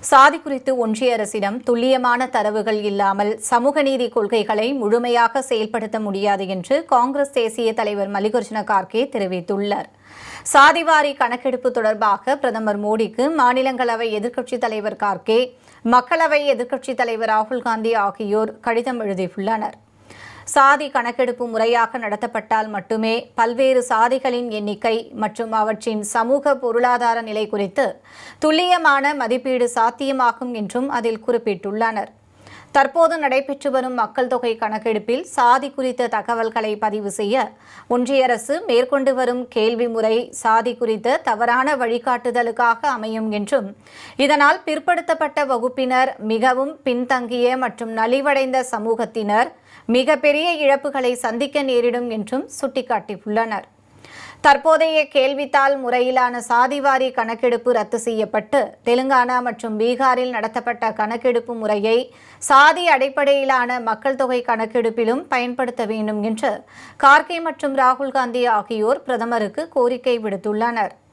சாதி குறித்து ஒன்றிய அரசிடம் துல்லியமான தரவுகள் இல்லாமல் சமூக நீதி கொள்கைகளை முழுமையாக செயல்படுத்த முடியாது என்று காங்கிரஸ் தேசிய தலைவர் மல்லிகார்ஜுன கார்கே தெரிவித்துள்ளார். சாதிவாரி கணக்கெடுப்பு தொடர்பாக பிரதமர் மோடிக்கு மாநிலங்களவை எதிர்க்கட்சித் தலைவர் கார்கே, மக்களவை எதிர்க்கட்சித் தலைவர் ராகுல் காந்தி ஆகியோர் கடிதம் எழுதியுள்ளனர். சாதி கணக்கெடுப்பு முறையாக நடத்தப்பட்டால் மட்டுமே பல்வேறு சாதிகளின் எண்ணிக்கை மற்றும் அவற்றின் சமூக பொருளாதார நிலை குறித்து துல்லியமான மதிப்பீடு சாத்தியமாகும் என்றும் அதில் குறிப்பிட்டுள்ளனர். தற்போது நடைபெற்று வரும் மக்கள் தொகை கணக்கெடுப்பில் சாதி குறித்த தகவல்களை பதிவு செய்ய ஒன்றிய அரசு மேற்கொண்டு வரும் கேள்வி முறை சாதி குறித்த தவறான வழிகாட்டுதலுக்காக அமையும் என்றும், இதனால் பிற்படுத்தப்பட்ட வகுப்பினர், மிகவும் பின்தங்கிய மற்றும் நலிவடைந்த சமூகத்தினர் மிகப்பெரிய இழப்புகளை சந்திக்க நேரிடும் என்றும் சுட்டிக்காட்டியுள்ளனர். தற்போதைய கேள்வித்தாள் முறையிலான சாதிவாரி கணக்கெடுப்பு ரத்து செய்யப்பட்டு தெலுங்கானா மற்றும் பீகாரில் நடத்தப்பட்ட கணக்கெடுப்பு முறையை சாதி அடிப்படையிலான மக்கள் தொகை கணக்கெடுப்பிலும் பயன்படுத்த வேண்டும் என்று கார்கே மற்றும் ராகுல் காந்தி ஆகியோர் பிரதமருக்கு கோரிக்கை விடுத்துள்ளனர்.